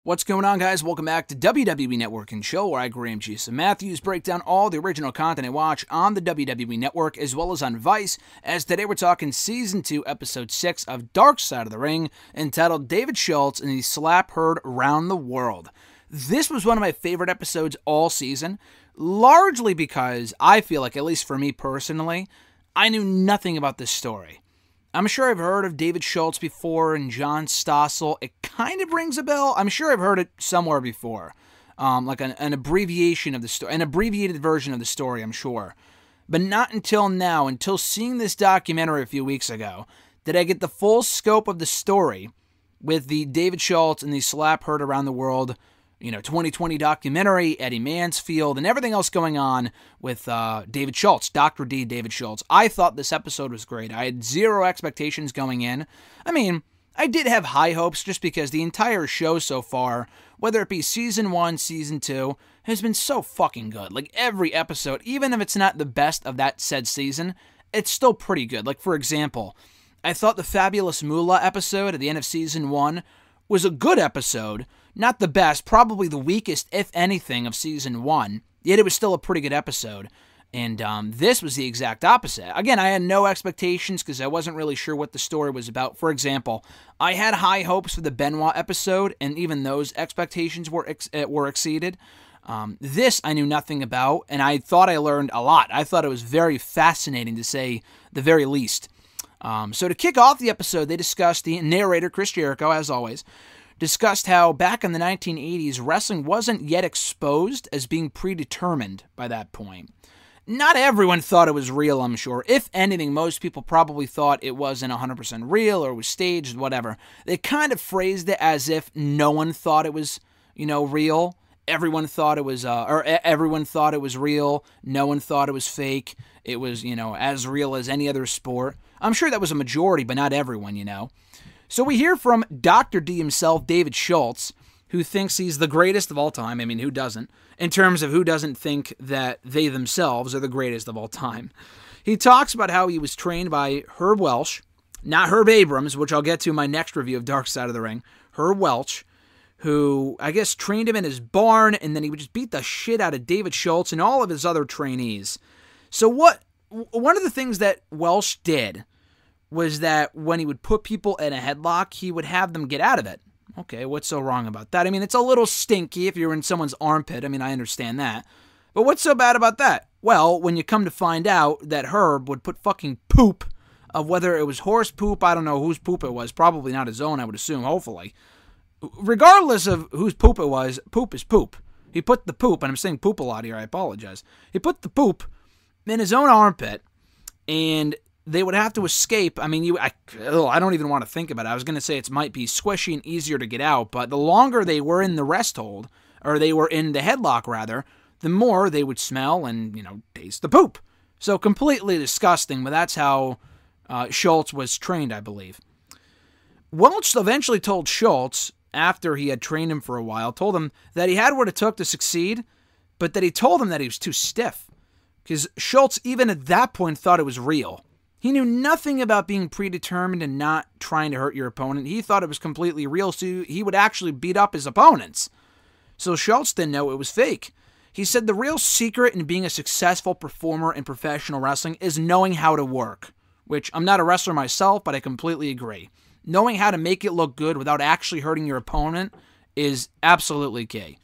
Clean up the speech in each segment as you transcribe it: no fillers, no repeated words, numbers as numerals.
What's going on, guys? Welcome back to WWE Network and Show, where I, Graham Jason Matthews, break down all the original content I watch on the WWE Network as well as on Vice, as today we're talking Season 2, Episode 6 of Dark Side of the Ring, entitled David Schultz and the Slap Heard Around the World. This was one of my favorite episodes all season, largely because I feel like, at least for me personally, I knew nothing about this story. I'm sure I've heard of David Schultz before and John Stossel. It kind of rings a bell. I'm sure I've heard it somewhere before. Like an abbreviation of the story, an abbreviated version of the story, I'm sure. But not until now, until seeing this documentary a few weeks ago, did I get the full scope of the story with the David Schultz and the Slap Heard Around the World, 2020 documentary, Eddie Mansfield, and everything else going on with David Schultz, Dr. D. David Schultz. I thought this episode was great. I had zero expectations going in. I mean, I did have high hopes just because the entire show so far, whether it be Season 1, Season 2, has been so fucking good. Like, every episode, even if it's not the best of that said season, it's still pretty good. Like, for example, I thought the Fabulous Moolah episode at the end of Season 1 was a good episode. Not the best, probably the weakest, if anything, of Season 1. Yet it was still a pretty good episode. And this was the exact opposite. Again, I had no expectations because I wasn't really sure what the story was about. For example, I had high hopes for the Benoit episode, and even those expectations were exceeded. This I knew nothing about, and I thought I learned a lot. I thought it was very fascinating, to say the very least. So to kick off the episode, they discussed, the narrator, Chris Jericho, as always, discussed how back in the 1980s, wrestling wasn't yet exposed as being predetermined by that point. Not everyone thought it was real, I'm sure. If anything, most people probably thought it wasn't 100% real or was staged, whatever. They kind of phrased it as if no one thought it was, real. Everyone thought it was, everyone thought it was real. No one thought it was fake. It was, as real as any other sport. I'm sure that was a majority, but not everyone, So we hear from Dr. D himself, David Schultz, who thinks he's the greatest of all time. I mean, who doesn't? In terms of who doesn't think that they themselves are the greatest of all time. He talks about how he was trained by Herb Welch, not Herb Abrams, which I'll get to in my next review of Dark Side of the Ring. Herb Welch, who I guess trained him in his barn, and then he would just beat the shit out of David Schultz and all of his other trainees. So one of the things that Welch did was that when he would put people in a headlock, he would have them get out of it. Okay, what's so wrong about that? I mean, it's a little stinky if you're in someone's armpit. I mean, I understand that. But what's so bad about that? Well, when you come to find out that Herb would put fucking poop, of whether it was horse poop, I don't know whose poop it was, probably not his own, I would assume, hopefully. Regardless of whose poop it was, poop is poop. He put the poop, and I'm saying poop a lot here, I apologize. He put the poop in his own armpit, and they would have to escape. I mean, I don't even want to think about it. I was going to say it might be squishy and easier to get out, but the longer they were in the rest hold, or they were in the headlock, rather, the more they would smell and, taste the poop. So completely disgusting, but that's how Schultz was trained, I believe. Welch eventually told Schultz, after he had trained him for a while, told him that he had what it took to succeed, but that he told him that he was too stiff. Because Schultz, even at that point, thought it was real. He knew nothing about being predetermined and not trying to hurt your opponent. He thought it was completely real, so he would actually beat up his opponents. So Schultz didn't know it was fake. He said the real secret in being a successful performer in professional wrestling is knowing how to work. Which, I'm not a wrestler myself, but I completely agree. Knowing how to make it look good without actually hurting your opponent is absolutely key.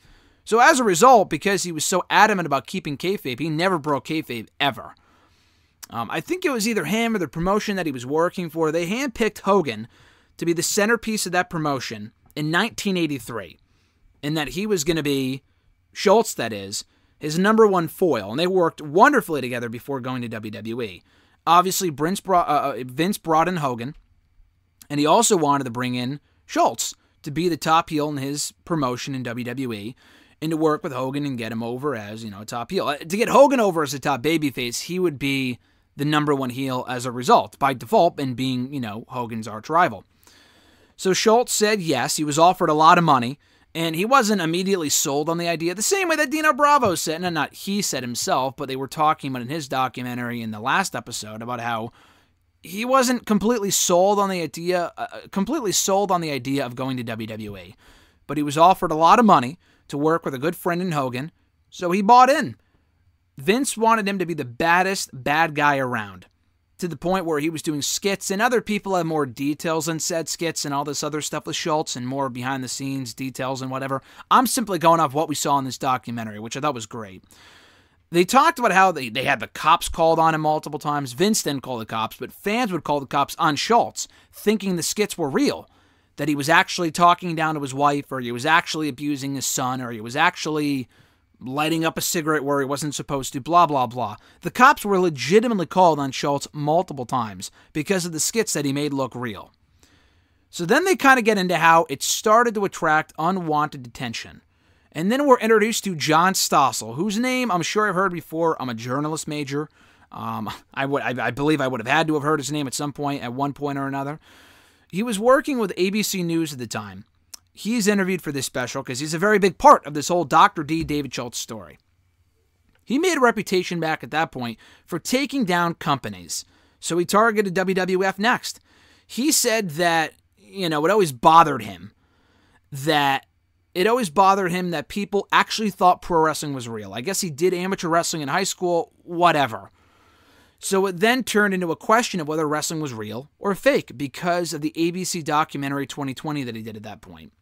So as a result, because he was so adamant about keeping kayfabe, he never broke kayfabe ever. I think it was either him or the promotion that he was working for. They handpicked Hogan to be the centerpiece of that promotion in 1983. And that he was going to be, Schultz that is, his number one foil. And they worked wonderfully together before going to WWE. Obviously, Vince brought in Hogan. And he also wanted to bring in Schultz to be the top heel in his promotion in WWE. And to work with Hogan and get him over as, a top heel. To get Hogan over as a top babyface, he would be the number one heel as a result, by default, and being, Hogan's arch rival. So Schultz said yes, he was offered a lot of money, and he wasn't immediately sold on the idea, the same way that Dino Bravo said, and not he said himself, but they were talking about in his documentary in the last episode about how he wasn't completely sold on the idea of going to WWE. but he was offered a lot of money to work with a good friend in Hogan, so he bought in. Vince wanted him to be the baddest bad guy around, to the point where he was doing skits, and other people had more details on said skits and all this other stuff with Schultz and more behind-the-scenes details and whatever. I'm simply going off what we saw in this documentary, which I thought was great. They talked about how they had the cops called on him multiple times. Vince didn't call the cops, but fans would call the cops on Schultz, thinking the skits were real, that he was actually talking down to his wife, or he was actually abusing his son, or he was actually lighting up a cigarette where he wasn't supposed to, blah, blah, blah. The cops were legitimately called on Schultz multiple times because of the skits that he made look real. So then they kind of get into how it started to attract unwanted attention. And then we're introduced to John Stossel, whose name I'm sure I've heard before. I'm a journalist major. I believe I would have had to have heard his name at some point, at one point or another. He was working with ABC News at the time. He's interviewed for this special because he's a very big part of this whole Dr. D. David Schultz story. He made a reputation back at that point for taking down companies, so he targeted WWF next. He said that, it always bothered him that people actually thought pro wrestling was real. I guess he did amateur wrestling in high school, whatever. So it then turned into a question of whether wrestling was real or fake because of the ABC documentary 2020 that he did at that point.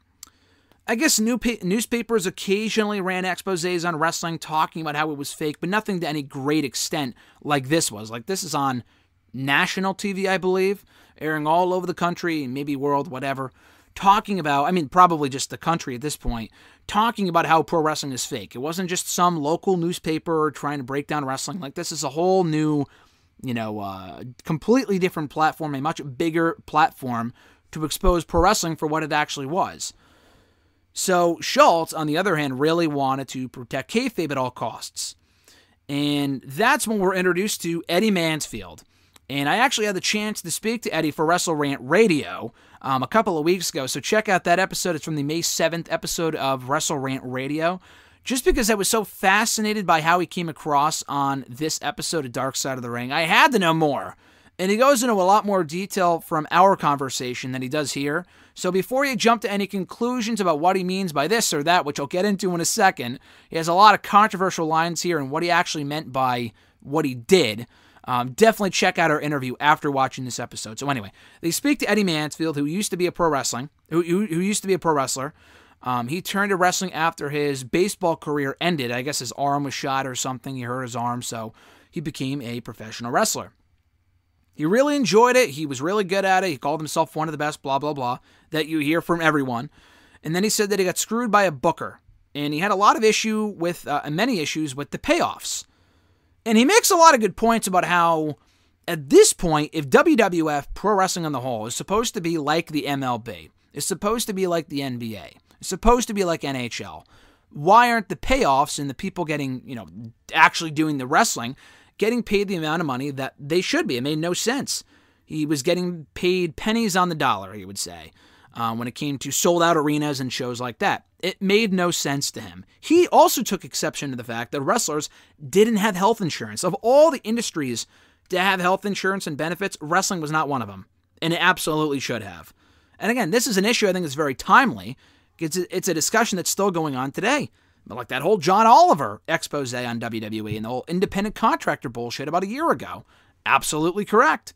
I guess newspapers occasionally ran exposés on wrestling talking about how it was fake, but nothing to any great extent like this was. Like, this is on national TV, I believe, airing all over the country, maybe world, whatever, talking about, probably just the country at this point, talking about how pro wrestling is fake. It wasn't just some local newspaper trying to break down wrestling. Like, this is a whole new, completely different platform, a much bigger platform to expose pro wrestling for what it actually was. So Schultz, on the other hand, really wanted to protect kayfabe at all costs. And that's when we're introduced to Eddie Mansfield. And I actually had the chance to speak to Eddie for WrestleRant Radio a couple of weeks ago. So check out that episode. It's from the May 7th episode of WrestleRant Radio. Just because I was so fascinated by how he came across on this episode of Dark Side of the Ring, I had to know more. And he goes into a lot more detail from our conversation than he does here. So before you jump to any conclusions about what he means by this or that, which I'll get into in a second, he has a lot of controversial lines here and what he actually meant by what he did. Definitely check out our interview after watching this episode. So anyway, they speak to Eddie Mansfield, who used to be a pro wrestler. He turned to wrestling after his baseball career ended. I guess his arm was shot or something. He hurt his arm, so he became a professional wrestler. He really enjoyed it. He was really good at it. He called himself one of the best, blah, blah, blah, that you hear from everyone. And then he said that he got screwed by a booker. And he had a lot of many issues with the payoffs. And he makes a lot of good points about how, at this point, if WWF, pro wrestling on the whole, is supposed to be like the MLB, is supposed to be like the NBA, is supposed to be like NHL, why aren't the payoffs and the people getting, actually doing the wrestling, getting paid the amount of money that they should be? It made no sense. He was getting paid pennies on the dollar, he would say, when it came to sold-out arenas and shows like that. It made no sense to him. He also took exception to the fact that wrestlers didn't have health insurance. Of all the industries to have health insurance and benefits, wrestling was not one of them, and it absolutely should have. And again, this is an issue I think is very timely. It's a discussion that's still going on today. But like that whole John Oliver expose on WWE and the whole independent contractor bullshit about a year ago. Absolutely correct.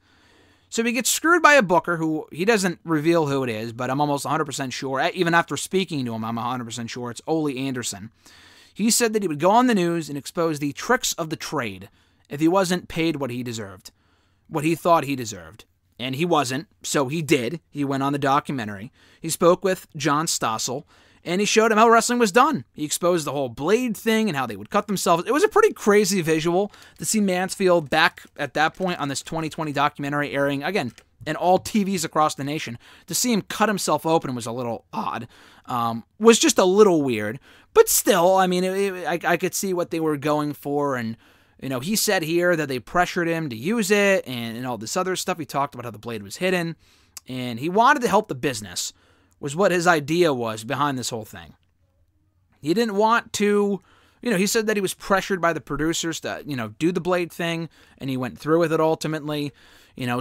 So he gets screwed by a booker who he doesn't reveal who it is, but I'm almost 100% sure. Even after speaking to him, I'm 100% sure it's Ole Anderson. He said that he would go on the news and expose the tricks of the trade if he wasn't paid what he deserved, what he thought he deserved. And he wasn't, so he did. He went on the documentary. He spoke with John Stossel, and he showed him how wrestling was done. He exposed the whole blade thing and how they would cut themselves. It was a pretty crazy visual to see Mansfield back at that point on this 2020 documentary airing, again, in all TVs across the nation. To see him cut himself open was a little odd. Was just a little weird. But still, I could see what they were going for. And, he said here that they pressured him to use it and all this other stuff. He talked about how the blade was hidden. And he wanted to help the business, was what his idea was behind this whole thing. He didn't want to, he said that he was pressured by the producers to, do the Blade thing, and he went through with it ultimately.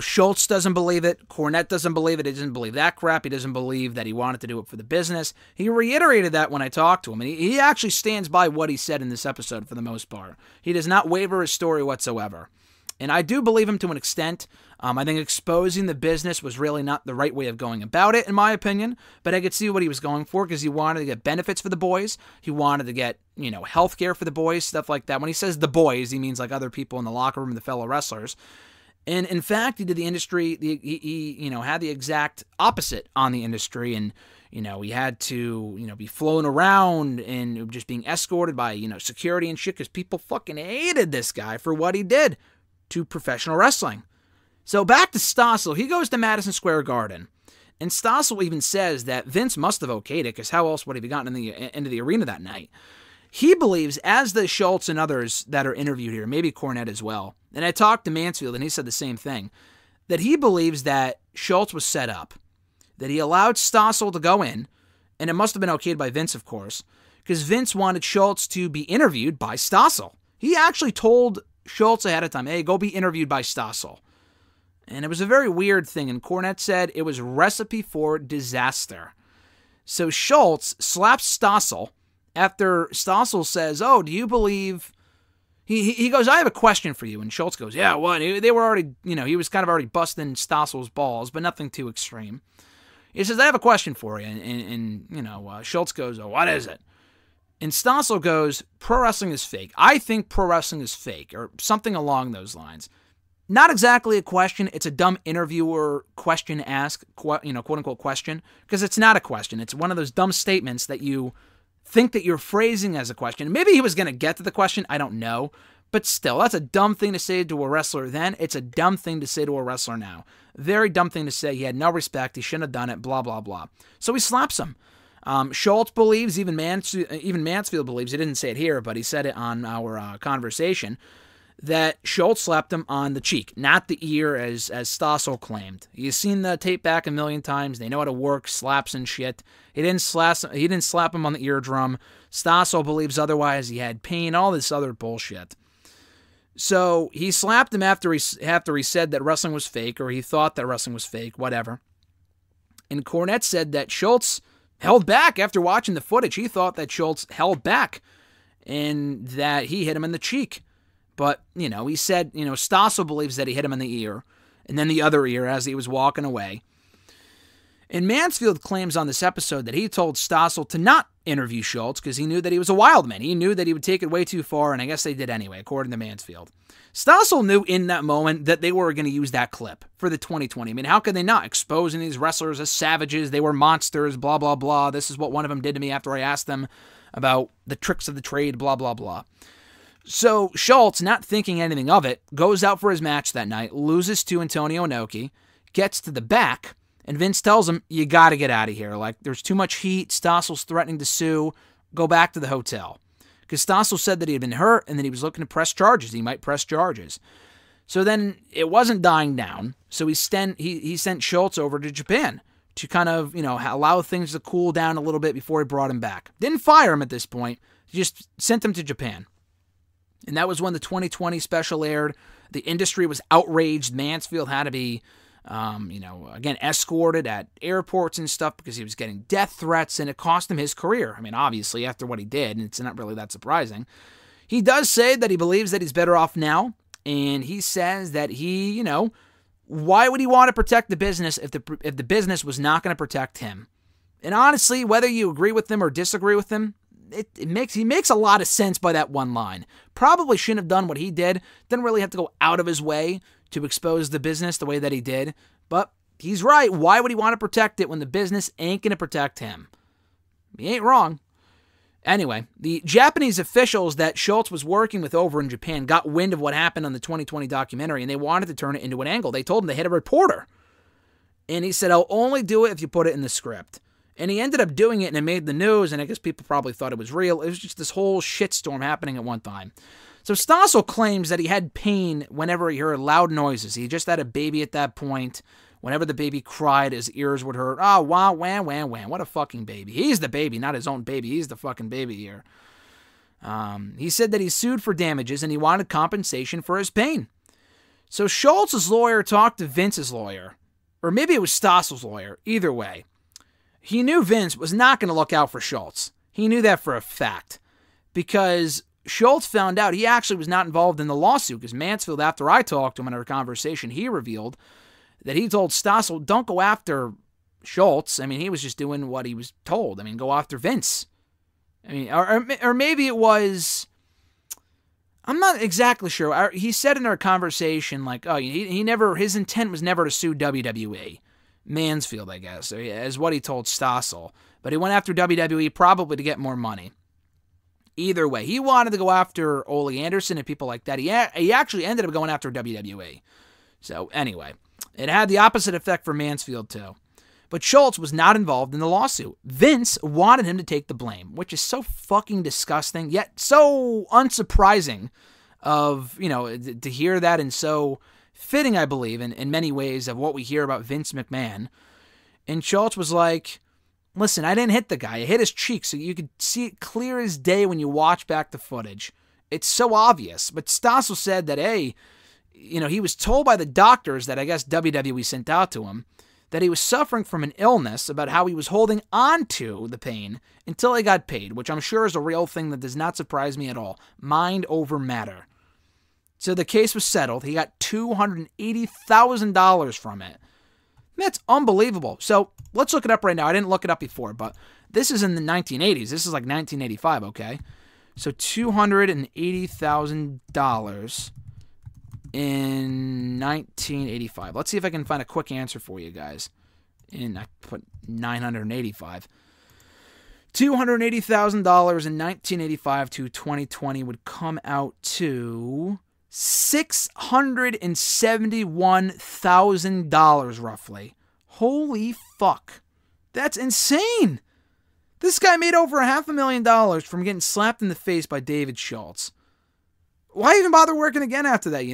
Schultz doesn't believe it. Cornette doesn't believe it. He doesn't believe that crap. He doesn't believe that he wanted to do it for the business. He reiterated that when I talked to him, and he actually stands by what he said in this episode for the most part. He does not waver his story whatsoever. And I do believe him to an extent. I think exposing the business was really not the right way of going about it, in my opinion. But I could see what he was going for, because he wanted to get benefits for the boys. He wanted to get, health care for the boys, stuff like that. When he says the boys, he means like other people in the locker room, the fellow wrestlers. And in fact, he did the industry, he had the exact opposite on the industry. And, he had to, be flown around and just being escorted by, security and shit, because people fucking hated this guy for what he did to professional wrestling. So back to Stossel. He goes to Madison Square Garden. And Stossel even says that Vince must have okayed it, because how else would he have gotten into the arena that night? He believes, as the Schultz and others that are interviewed here, maybe Cornette as well, and I talked to Mansfield and he said the same thing, that he believes that Schultz was set up, that he allowed Stossel to go in, and it must have been okayed by Vince, of course, because Vince wanted Schultz to be interviewed by Stossel. He actually told Schultz ahead of time, hey, go be interviewed by Stossel. And it was a very weird thing, and Cornette said it was recipe for disaster. So Schultz slaps Stossel after Stossel says, oh, do you believe... He goes, I have a question for you. And Schultz goes, yeah, what? They were already, he was kind of already busting Stossel's balls, but nothing too extreme. He says, I have a question for you. And Schultz goes, oh, what is it? And Stossel goes, pro wrestling is fake. I think pro wrestling is fake, or something along those lines. Not exactly a question. It's a dumb interviewer question ask, quote unquote question, because it's not a question. It's one of those dumb statements that you think that you're phrasing as a question. Maybe he was going to get to the question. I don't know. But still, that's a dumb thing to say to a wrestler then. It's a dumb thing to say to a wrestler now. Very dumb thing to say. He had no respect. He shouldn't have done it, blah, blah, blah. So he slaps him. Schultz believes, even Mansfield believes, he didn't say it here, but he said it on our conversation, that Schultz slapped him on the cheek, not the ear, as Stossel claimed. He's seen the tape back a million times. They know how to work slaps and shit. He didn't slap him on the eardrum. Stossel believes otherwise. He had pain, all this other bullshit. So he slapped him after he said that wrestling was fake, or he thought that wrestling was fake, whatever. And Cornette said that Schultz held back after watching the footage. He thought that Schultz held back and that he hit him in the cheek. But, he said, Stossel believes that he hit him in the ear, and then the other ear as he was walking away. And Mansfield claims on this episode that he told Stossel to not interview Schultz because he knew that he was a wild man. He knew that he would take it way too far, and I guess they did anyway, according to Mansfield. Stossel knew in that moment that they were going to use that clip for the 2020. I mean, how could they not? Exposing these wrestlers as savages, they were monsters, blah, blah, blah. This is what one of them did to me after I asked them about the tricks of the trade, blah, blah, blah. So Schultz, not thinking anything of it, goes out for his match that night, loses to Antonio Inoki, gets to the back, and Vince tells him, you got to get out of here. Like, there's too much heat. Stossel's threatening to sue. Go back to the hotel. Because Stossel said that he had been hurt and that he was looking to press charges. He might press charges. So then it wasn't dying down. So he sent Schultz over to Japan to kind of, allow things to cool down a little bit before he brought him back. Didn't fire him at this point. He just sent him to Japan. And that was when the 2020 special aired. The industry was outraged. Mansfield had to be, again, escorted at airports and stuff because he was getting death threats, and it cost him his career. I mean, obviously, after what he did, and it's not really that surprising. He does say that he believes that he's better off now, and he says that he, why would he want to protect the business if the business was not going to protect him? And honestly, whether you agree with him or disagree with him, he makes a lot of sense by that one line. Probably shouldn't have done what he did. Didn't really have to go out of his way to expose the business the way that he did. But he's right. Why would he want to protect it when the business ain't going to protect him? He ain't wrong. Anyway, the Japanese officials that Schultz was working with over in Japan got wind of what happened on the 2020 documentary, and they wanted to turn it into an angle. They told him they had a reporter. And he said, I'll only do it if you put it in the script. And he ended up doing it, and it made the news, and I guess people probably thought it was real. It was just this whole shitstorm happening at one time. So Stossel claims that he had pain whenever he heard loud noises. He just had a baby at that point. Whenever the baby cried, his ears would hurt. Oh, wow, wham, wham, wham. What a fucking baby. He's the baby, not his own baby. He's the fucking baby here. He said that he sued for damages and he wanted compensation for his pain. So Schultz's lawyer talked to Vince's lawyer, or maybe it was Stossel's lawyer, either way. He knew Vince was not going to look out for Schultz. He knew that for a fact, because Schultz found out he actually was not involved in the lawsuit, because Mansfield, after I talked to him in our conversation, he revealed that he told Stossel, don't go after Schultz. I mean, he was just doing what he was told. I mean, go after Vince. I mean, or maybe it was, I'm not exactly sure. He said in our conversation, like, oh, his intent was never to sue WWE. Mansfield, I guess, is what he told Stossel. But he went after WWE probably to get more money. Either way, he wanted to go after Ole Anderson and people like that. He actually ended up going after WWE. So anyway, it had the opposite effect for Mansfield too. But Schultz was not involved in the lawsuit. Vince wanted him to take the blame, which is so fucking disgusting, yet so unsurprising to hear that, and so fitting, I believe, in many ways of what we hear about Vince McMahon. And Schultz was like, listen, I didn't hit the guy. I hit his cheek, so you could see it clear as day when you watch back the footage. It's so obvious. But Stossel said that, he was told by the doctors that I guess WWE sent out to him that he was suffering from an illness, about how he was holding on to the pain until he got paid, which I'm sure is a real thing that does not surprise me at all. Mind over matter. So the case was settled. He got $280,000 from it. That's unbelievable. So let's look it up right now. I didn't look it up before, but this is in the 1980s. This is like 1985, okay? So $280,000 in 1985. Let's see if I can find a quick answer for you guys. I put 985. $280,000 in 1985 to 2020 would come out to $671,000 roughly. Holy fuck. That's insane. This guy made over $500,000 from getting slapped in the face by David Schultz. Why even bother working again after that?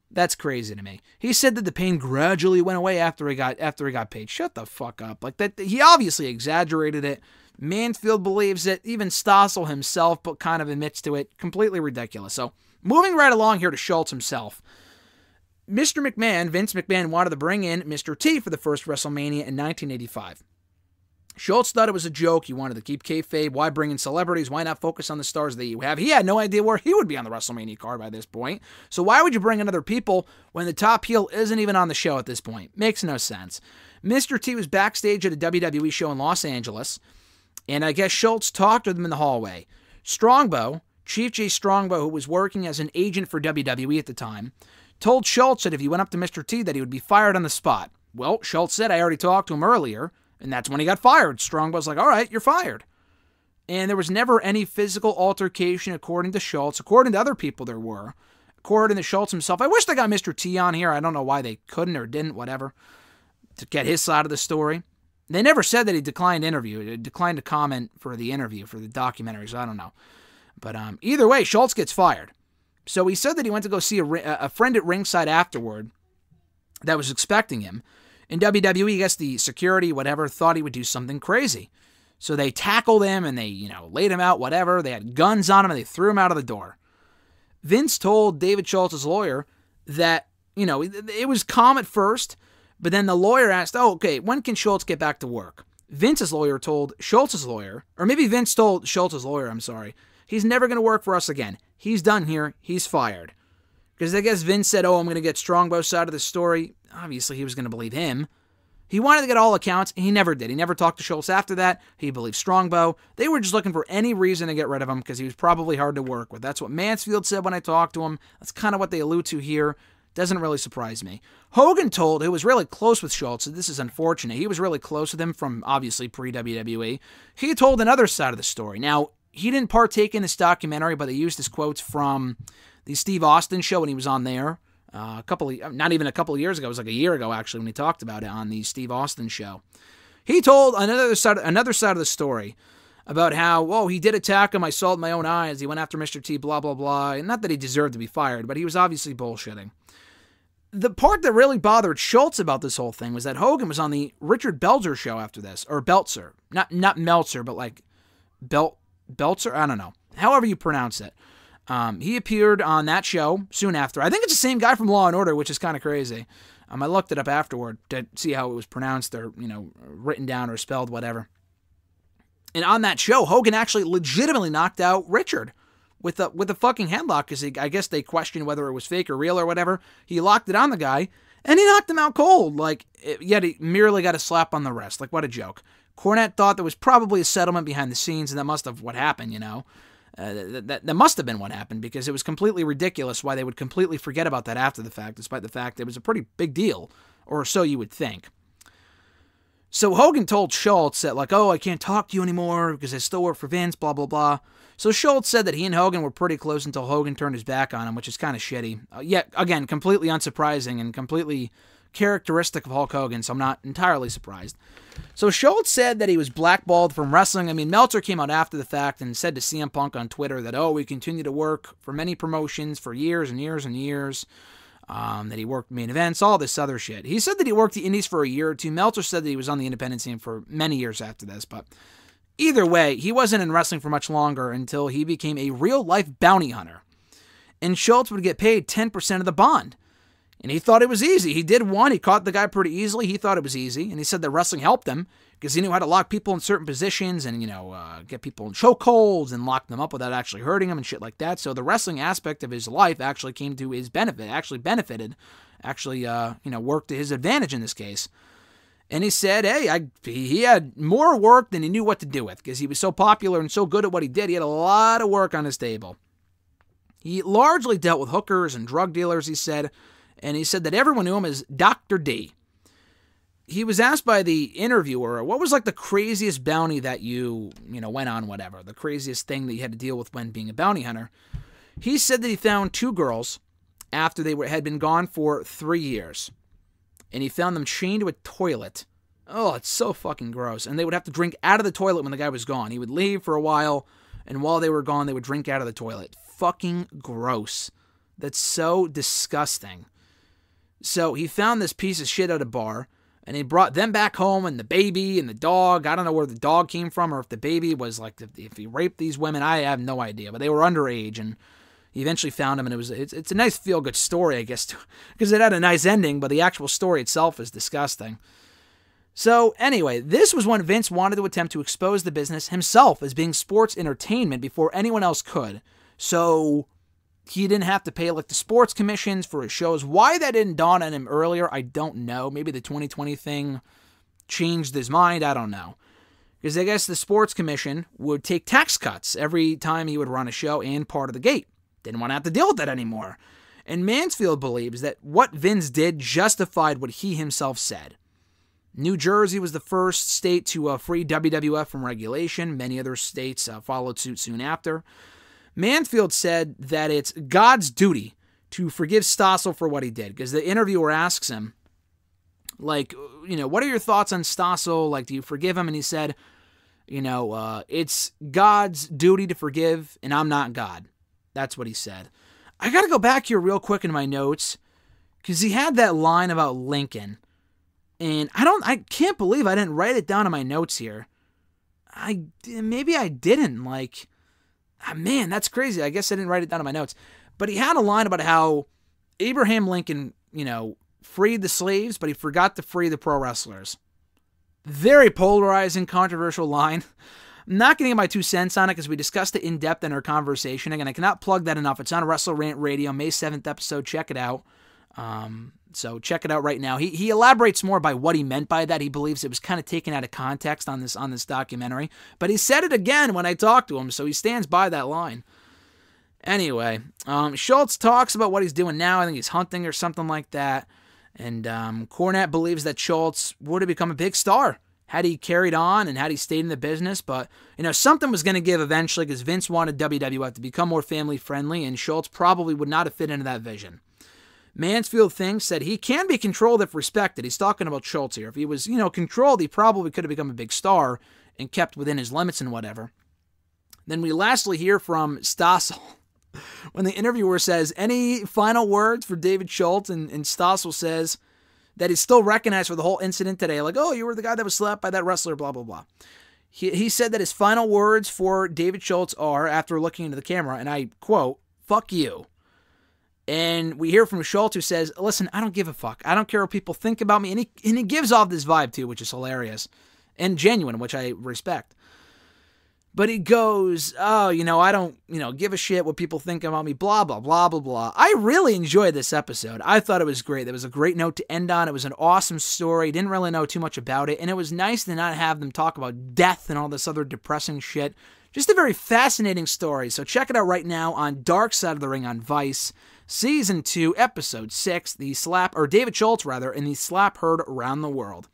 That's crazy to me. He said that the pain gradually went away after he got paid. Shut the fuck up. Like that, he obviously exaggerated it. Mansfield believes it. Even Stossel himself but kind of admits to it. Completely ridiculous. So, moving right along here to Schultz himself. Mr. McMahon, Vince McMahon, wanted to bring in Mr. T for the first WrestleMania in 1985. Schultz thought it was a joke. He wanted to keep kayfabe. Why bring in celebrities? Why not focus on the stars that you have? He had no idea where he would be on the WrestleMania card by this point. So why would you bring in other people when the top heel isn't even on the show at this point? Makes no sense. Mr. T was backstage at a WWE show in Los Angeles, and I guess Schultz talked with him in the hallway. Strongbow, Chief J. Strongbow, who was working as an agent for WWE at the time, told Schultz that if he went up to Mr. T that he would be fired on the spot. Well, Schultz said, I already talked to him earlier, and that's when he got fired. Strongbow's like, all right, you're fired. And there was never any physical altercation according to Schultz. According to other people, there were. According to Schultz himself, I wish they got Mr. T on here. I don't know why they couldn't or didn't, whatever, to get his side of the story. They never said that he declined interview. He declined to comment for the interview, for the documentary, so I don't know. But either way, Schultz gets fired. So he said that he went to go see a friend at ringside afterward that was expecting him. In WWE, I guess the security, whatever, thought he would do something crazy. So they tackled him and they, laid him out, whatever. They had guns on him and they threw him out of the door. Vince told David Schultz's lawyer that, it was calm at first, but then the lawyer asked, okay, when can Schultz get back to work? Vince's lawyer told Schultz's lawyer, or maybe Vince told Schultz's lawyer, he's never going to work for us again. He's done here. He's fired. Because I guess Vince said, I'm going to get Strongbow's side of the story. Obviously, he was going to believe him. He wanted to get all accounts, and he never did. He never talked to Schultz after that. He believed Strongbow. They were just looking for any reason to get rid of him because he was probably hard to work with. That's what Mansfield said when I talked to him. That's kind of what they allude to here. Doesn't really surprise me. Hogan told, who was really close with Schultz, and this is unfortunate, he was really close with him from, obviously, pre-WWE. He told another side of the story. Now, he didn't partake in this documentary, but they used his quotes from the Steve Austin show when he was on there. Not even a couple of years ago. It was like a year ago, actually, when he talked about it on the Steve Austin show. He told another side of the story about how, he did attack him. I saw it with my own eyes. He went after Mr. T, blah, blah, blah. And not that he deserved to be fired, but he was obviously bullshitting. The part that really bothered Schultz about this whole thing was that Hogan was on the Richard Belzer show after this, or Belzer. Not Meltzer, but like Belzer? I don't know. However you pronounce it. He appeared on that show soon after. I think it's the same guy from Law & Order, which is kind of crazy. I looked it up afterward to see how it was pronounced or, written down or spelled, whatever. And on that show, Hogan actually legitimately knocked out Richard with a fucking headlock, because I guess they questioned whether it was fake or real or whatever. He locked it on the guy, and he knocked him out cold. Yet he merely got a slap on the wrist. What a joke. Cornette thought there was probably a settlement behind the scenes, and that must have what happened, That must have been what happened, because it was completely ridiculous why they would completely forget about that after the fact, despite the fact it was a pretty big deal, or so you would think. So Hogan told Schultz that, I can't talk to you anymore because I still work for Vince, blah, blah, blah. So Schultz said that he and Hogan were pretty close until Hogan turned his back on him, which is kind of shitty. Yet, again, completely unsurprising and completely characteristic of Hulk Hogan, so I'm not entirely surprised. So Schultz said that he was blackballed from wrestling. Meltzer came out after the fact and said to CM Punk on Twitter that, we continue to work for many promotions for years and years and years, that he worked main events, all this other shit. He said that he worked the indies for a year or two. Meltzer said that he was on the independent scene for many years after this, but either way, he wasn't in wrestling for much longer until he became a real-life bounty hunter. And Schultz would get paid 10% of the bond. And he thought it was easy. He did one. He caught the guy pretty easily. He thought it was easy. And he said that wrestling helped him because he knew how to lock people in certain positions and, get people in chokeholds and lock them up without actually hurting them and shit like that. So the wrestling aspect of his life actually came to his benefit, worked to his advantage in this case. And he said, he had more work than he knew what to do with because he was so popular and so good at what he did. He had a lot of work on his table. He largely dealt with hookers and drug dealers, he said. And he said that everyone knew him as Dr. D. He was asked by the interviewer, what was the craziest bounty that you went on, whatever, the craziest thing that you had to deal with when being a bounty hunter. He said that he found 2 girls after they had been gone for 3 years. And he found them chained to a toilet. Oh, it's so fucking gross. And they would have to drink out of the toilet when the guy was gone. He would leave for a while, and while they were gone, they would drink out of the toilet. Fucking gross. That's so disgusting. So he found this piece of shit at a bar, and he brought them back home, and the baby and the dog. I don't know where the dog came from, or if the baby was if he raped these women. I have no idea, but they were underage, and he eventually found them, and it's a nice feel-good story, I guess, because it had a nice ending, but the actual story itself is disgusting. So anyway, this was when Vince wanted to attempt to expose the business himself as being sports entertainment before anyone else could. So he didn't have to pay the sports commissions for his shows. Why that didn't dawn on him earlier, I don't know. Maybe the 2020 thing changed his mind. I don't know. Because I guess the sports commission would take tax cuts every time he would run a show and part of the gate. Didn't want to have to deal with that anymore. And Mansfield believes that what Vince did justified what he himself said. New Jersey was the first state to free WWF from regulation. Many other states followed suit soon after. Mansfield said that it's God's duty to forgive Stossel for what he did, because the interviewer asks him, what are your thoughts on Stossel? Do you forgive him? And he said, it's God's duty to forgive, and I'm not God. That's what he said. I got to go back here real quick in my notes, because he had that line about Lincoln, and I can't believe I didn't write it down in my notes here. Maybe I didn't, man, that's crazy. I guess I didn't write it down in my notes. But he had a line about how Abraham Lincoln, freed the slaves, but he forgot to free the pro wrestlers. Very polarizing, controversial line. I'm not going to get my 2 cents on it because we discussed it in depth in our conversation. Again, I cannot plug that enough. It's on WrestleRant Radio, May 7th episode. Check it out. So check it out right now. He elaborates more by what he meant by that. He believes it was kind of taken out of context on this documentary. But he said it again when I talked to him, so he stands by that line. Anyway, Schultz talks about what he's doing now. I think he's hunting or something like that. And Cornette believes that Schultz would have become a big star had he carried on and had he stayed in the business. But, something was going to give eventually because Vince wanted WWF to become more family-friendly, and Schultz probably would not have fit into that vision. Mansfield thinks that he can be controlled if respected. He's talking about Schultz here. If he was, controlled, he probably could have become a big star and kept within his limits and whatever. Then we lastly hear from Stossel when the interviewer says, any final words for David Schultz? And Stossel says that he's still recognized for the whole incident today. You were the guy that was slapped by that wrestler, blah, blah, blah. He said that his final words for David Schultz are, after looking into the camera, and I quote, "Fuck you." And we hear from Schultz, who says, "Listen, I don't give a fuck. I don't care what people think about me." And he gives off this vibe, too, which is hilarious and genuine, which I respect. But he goes, "Oh, I don't, give a shit what people think about me, blah, blah, blah, blah, blah." I really enjoyed this episode. I thought it was great. It was a great note to end on. It was an awesome story. Didn't really know too much about it. And it was nice to not have them talk about death and all this other depressing shit. Just a very fascinating story. So check it out right now on Dark Side of the Ring on Vice. Season 2, Episode 6, David Schultz, in the slap heard around the world.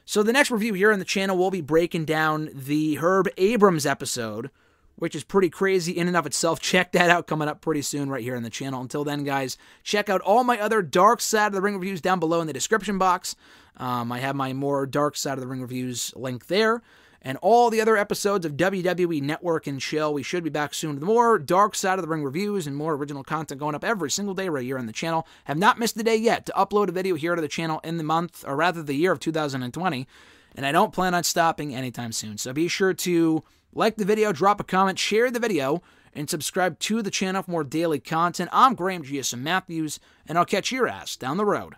So the next review here on the channel, we'll be breaking down the Herb Abrams episode, which is pretty crazy in and of itself. Check that out, coming up pretty soon right here on the channel. Until then, guys, check out all my other Dark Side of the Ring reviews down below in the description box. I have my more Dark Side of the Ring reviews link there. And all the other episodes of WWE Network and Chill. We should be back soon with more Dark Side of the Ring reviews and more original content going up every single day right here on the channel. Have not missed a day yet to upload a video here to the channel in the month, or rather the year of 2020. And I don't plan on stopping anytime soon. So be sure to like the video, drop a comment, share the video, and subscribe to the channel for more daily content. I'm Graham GSM Matthews, and I'll catch your ass down the road.